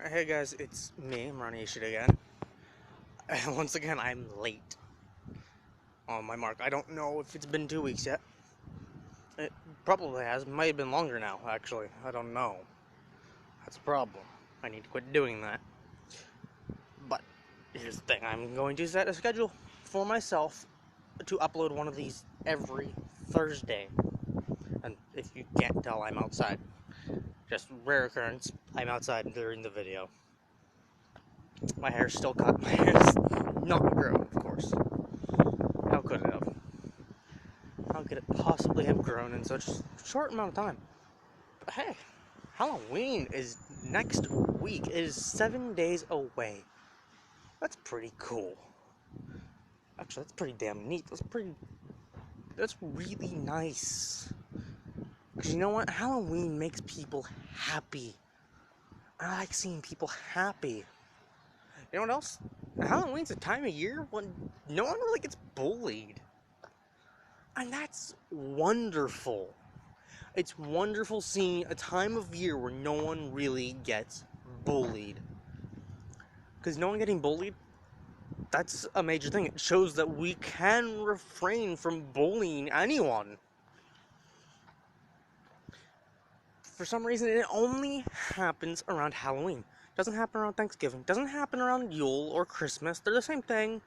Hey guys, it's me, Ronnie Ishida again. Once again, I'm late on my mark. I don't know if it's been 2 weeks yet. It probably has. Might have been longer now, actually. I don't know. That's a problem. I need to quit doing that. But here's the thing, I'm going to set a schedule for myself to upload one of these every Thursday. And if you can't tell, I'm outside. Just rare occurrence, I'm outside during the video. My hair's still cut. My hair's not grown, of course. How could it have? How could it possibly have grown in such a short amount of time? But hey, Halloween is next week. It is 7 days away. That's pretty cool. Actually, that's pretty damn neat. That's really nice. Because you know what? Halloween makes people happy. I like seeing people happy. You know what else? Halloween's a time of year when no one really gets bullied. And that's wonderful. It's wonderful seeing a time of year where no one really gets bullied. Because no one getting bullied, that's a major thing. It shows that we can refrain from bullying anyone. For some reason, it only happens around Halloween. It doesn't happen around Thanksgiving. It doesn't happen around Yule or Christmas. They're the same thing,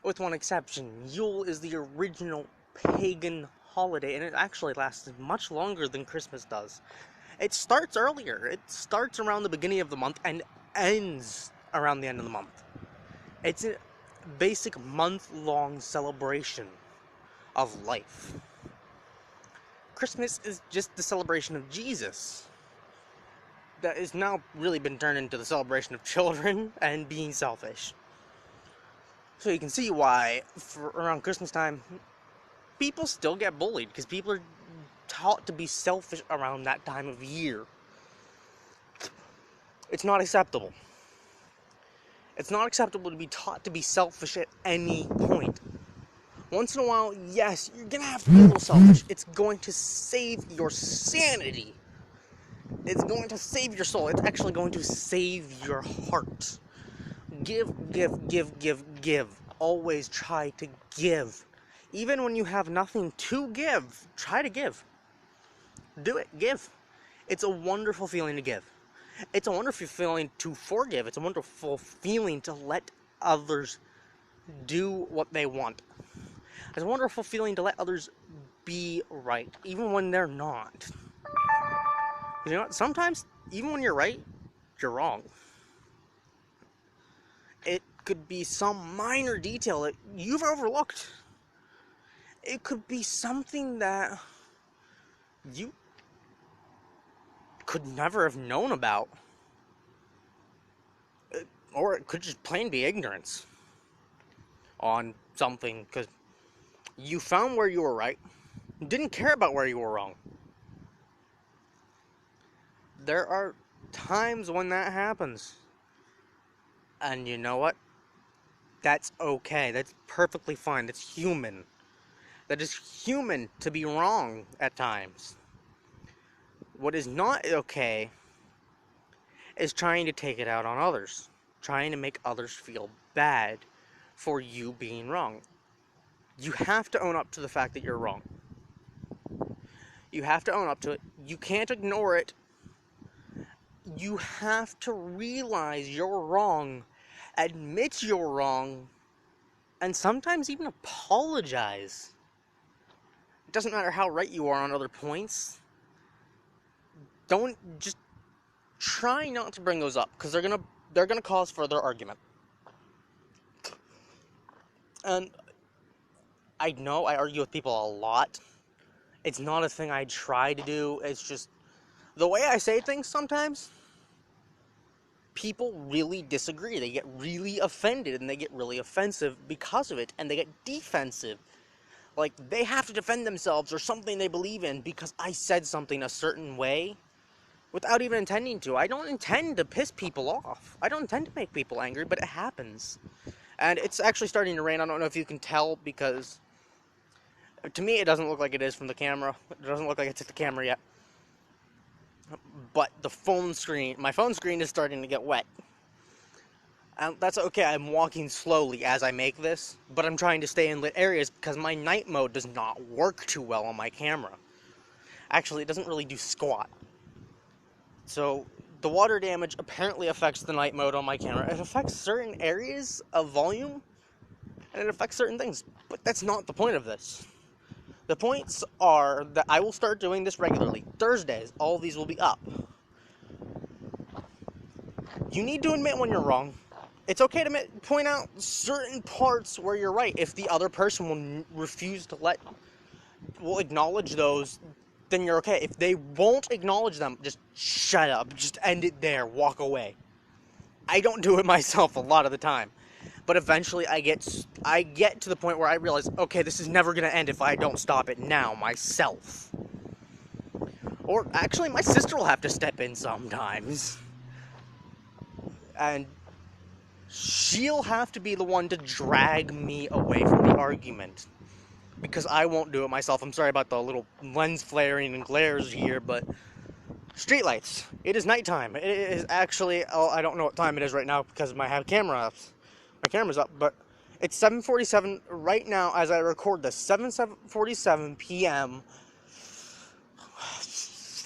with one exception. Yule is the original pagan holiday, and it actually lasts much longer than Christmas does. It starts earlier. It starts around the beginning of the month and ends around the end of the month. It's a basic month-long celebration of life. Christmas is just the celebration of Jesus. That has now really been turned into the celebration of children and being selfish. So you can see why, for around Christmas time, people still get bullied, because people are taught to be selfish around that time of year. It's not acceptable. It's not acceptable to be taught to be selfish at any point. Once in a while, yes, you're gonna have to be a little selfish. It's going to save your sanity. It's going to save your soul. It's actually going to save your heart. Give, give, give, give, give. Always try to give. Even when you have nothing to give, try to give. Do it. Give. It's a wonderful feeling to give. It's a wonderful feeling to forgive. It's a wonderful feeling to let others do what they want. It's a wonderful feeling to let others be right, even when they're not. You know what? Sometimes, even when you're right, you're wrong. It could be some minor detail that you've overlooked. It could be something that you could never have known about. Or it could just plain be ignorance on something, because you found where you were right, didn't care about where you were wrong. There are times when that happens. And you know what? That's okay. That's perfectly fine. That's human. That is human to be wrong at times. What is not okay is trying to take it out on others. Trying to make others feel bad for you being wrong. You have to own up to the fact that you're wrong. You have to own up to it. You can't ignore it. You have to realize you're wrong, admit you're wrong, and sometimes even apologize. It doesn't matter how right you are on other points. Don't just try not to bring those up, because they're gonna cause further argument. And I know I argue with people a lot. It's not a thing I try to do. It's just the way I say things sometimes. People really disagree. They get really offended and they get really offensive because of it, and they get defensive. Like they have to defend themselves or something they believe in because I said something a certain way without even intending to. I don't intend to piss people off. I don't intend to make people angry, but it happens. And it's actually starting to rain. I don't know if you can tell, because to me it doesn't look like it is from the camera. It doesn't look like it's at the camera yet. but my phone screen is starting to get wet. And that's okay, I'm walking slowly as I make this, but I'm trying to stay in lit areas because my night mode does not work too well on my camera. Actually, it doesn't really do squat. So, the water damage apparently affects the night mode on my camera. It affects certain areas of volume, and it affects certain things, but that's not the point of this. The points are that I will start doing this regularly. Thursdays, all of these will be up. You need to admit when you're wrong. It's okay to point out certain parts where you're right. If the other person will refuse to will acknowledge those, then you're okay. If they won't acknowledge them, just shut up. Just end it there. Walk away. I don't do it myself a lot of the time. But eventually I get to the point where I realize, okay, this is never going to end if I don't stop it now myself. Or actually, my sister will have to step in sometimes. And she'll have to be the one to drag me away from the argument. Because I won't do it myself. I'm sorry about the little lens flaring and glares here, but streetlights. It is nighttime. It is actually, I don't know what time it is right now because my camera's up, but it's 7:47 right now as I record this. 7:47 p.m.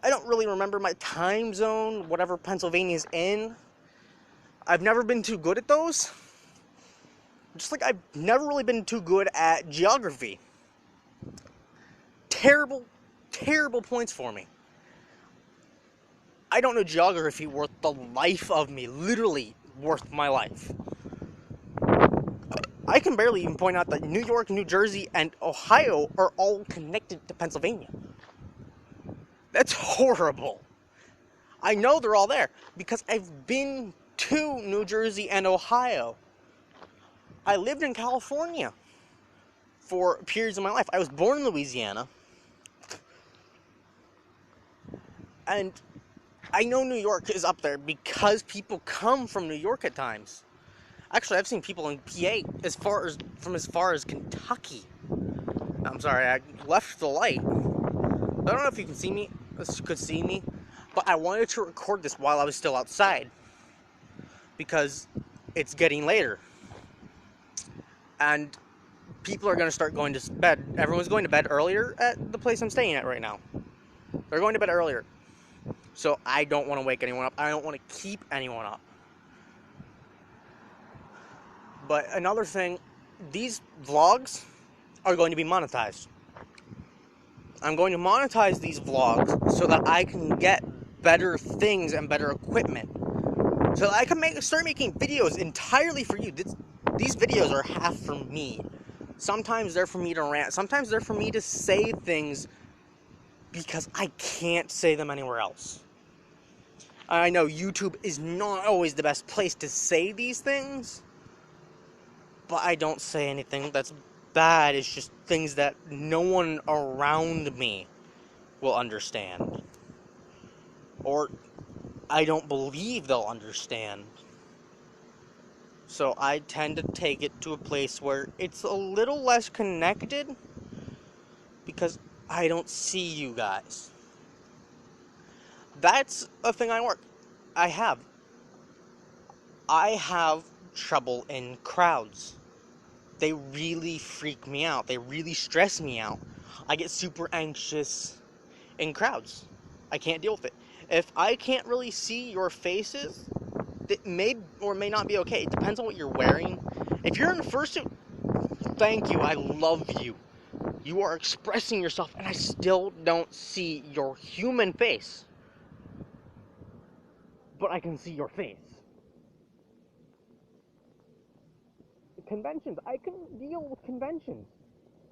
I don't really remember my time zone, whatever Pennsylvania's in. I've never been too good at those. Just like I've never really been too good at geography. Terrible, terrible points for me. I don't know geography worth the life of me. Literally worth my life. I can barely even point out that New York, New Jersey, and Ohio are all connected to Pennsylvania. That's horrible. I know they're all there because I've been to New Jersey and Ohio. I lived in California for periods of my life. I was born in Louisiana. And I know New York is up there because people come from New York at times. Actually, I've seen people in PA as far as Kentucky. I'm sorry, I left the light. I don't know if you could see me, but I wanted to record this while I was still outside because it's getting later. And people are going to start going to bed. Everyone's going to bed earlier at the place I'm staying at right now. They're going to bed earlier. So I don't want to wake anyone up. I don't want to keep anyone up. But another thing, these vlogs are going to be monetized. I'm going to monetize these vlogs so that I can get better things and better equipment. So that I can start making videos entirely for you. These videos are half for me. Sometimes they're for me to rant. Sometimes they're for me to say things because I can't say them anywhere else. I know YouTube is not always the best place to say these things, but I don't say anything that's bad. It's just things that no one around me will understand. Or I don't believe they'll understand. So I tend to take it to a place where it's a little less connected because I don't see you guys. That's a thing I have. I have trouble in crowds. They really freak me out. They really stress me out. I get super anxious in crowds. I can't deal with it. If I can't really see your faces, it may or may not be okay. It depends on what you're wearing. If you're in a fursuit, thank you. I love you. You are expressing yourself, and I still don't see your human face. But I can see your face. Conventions. I can deal with conventions.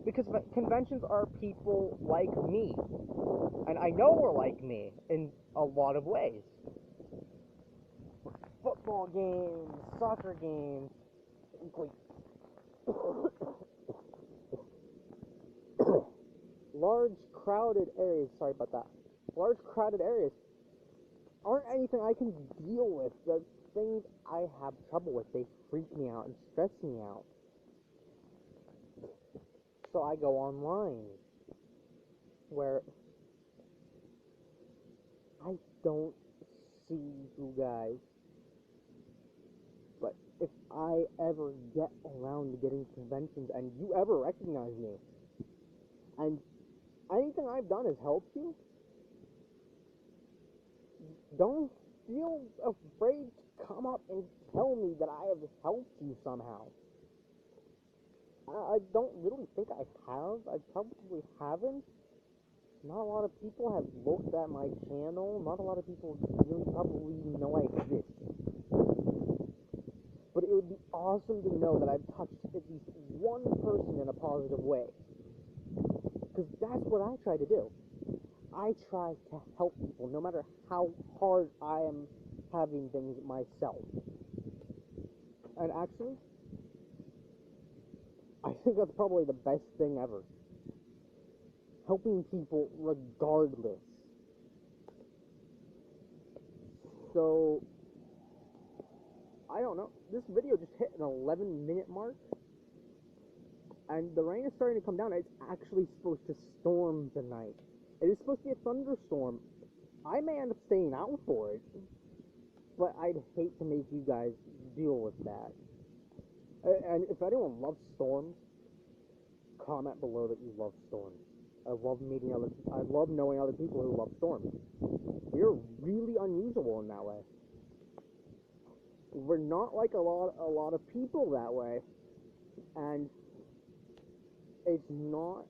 Because conventions are people like me. And I know we're like me in a lot of ways. Football games, soccer games, like large crowded areas, sorry about that. Large crowded areas aren't anything I can deal with. The things I have trouble with, they freak me out and stress me out. So I go online where I don't see you guys. But if I ever get around to getting to conventions and you ever recognize me, and anything I've done has helped you, don't feel afraid to come up and tell me that I have helped you somehow. I don't really think I have. I probably haven't. Not a lot of people have looked at my channel. Not a lot of people really probably even know I exist. But it would be awesome to know that I've touched at least one person in a positive way. Because that's what I try to do. I try to help people, no matter how hard I am having things myself. And actually, I think that's probably the best thing ever. Helping people regardless. So, I don't know. This video just hit an 11-minute mark. And the rain is starting to come down. It's actually supposed to storm tonight. It is supposed to be a thunderstorm. I may end up staying out for it. But I'd hate to make you guys deal with that. And if anyone loves storms, comment below that you love storms. I love knowing other people who love storms. We're really unusual in that way. We're not like a lot of people that way, and it's not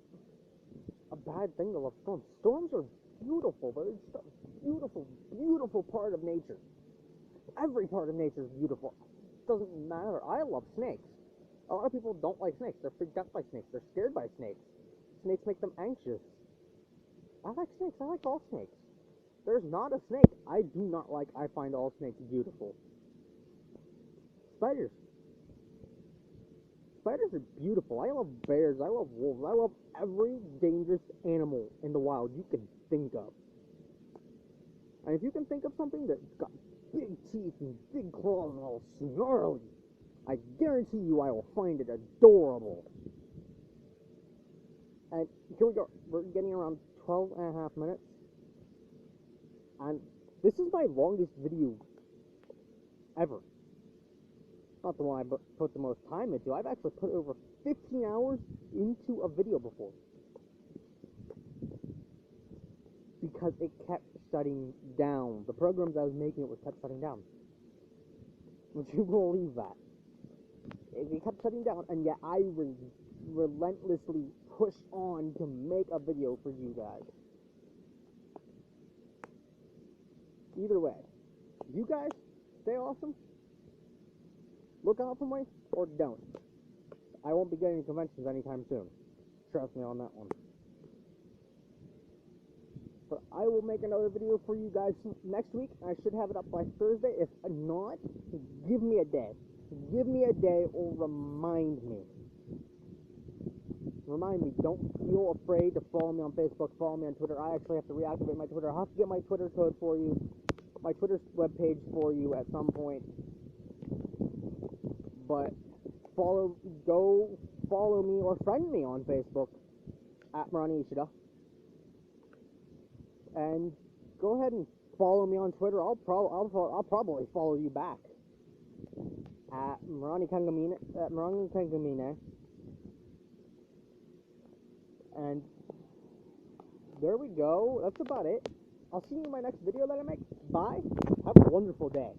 a bad thing to love storms. Storms are beautiful. They're just a beautiful, beautiful part of nature. Every part of nature is beautiful. It doesn't matter. I love snakes. A lot of people don't like snakes. They're freaked out by snakes. They're scared by snakes. Snakes make them anxious. I like snakes. I like all snakes. There's not a snake I do not like. I find all snakes beautiful. Spiders. Spiders are beautiful. I love bears. I love wolves. I love every dangerous animal in the wild you can think of. And if you can think of something that's got big teeth and big claws and all snarly, I guarantee you I will find it adorable. And here we go. We're getting around 12 and a half minutes. And this is my longest video ever. Not the one I put the most time into. I've actually put over 15 hours into a video before. Because it kept shutting down. The programs I was making it kept shutting down. Would you believe that? It kept shutting down, and yet I relentlessly push on to make a video for you guys. Either way, you guys stay awesome. Look out for me, or don't. I won't be getting to conventions anytime soon. Trust me on that one. But I will make another video for you guys next week. I should have it up by Thursday. If not, give me a day. Give me a day or remind me. Remind me, don't feel afraid to follow me on Facebook, follow me on Twitter. I actually have to reactivate my Twitter. I'll have to get my Twitter code for you, my Twitter webpage for you at some point. But go follow me or friend me on Facebook at Murani Ishida. And go ahead and follow me on Twitter. I'll probably follow you back at Murani Kangamine. And there we go. That's about it. I'll see you in my next video that I make. Bye. Have a wonderful day.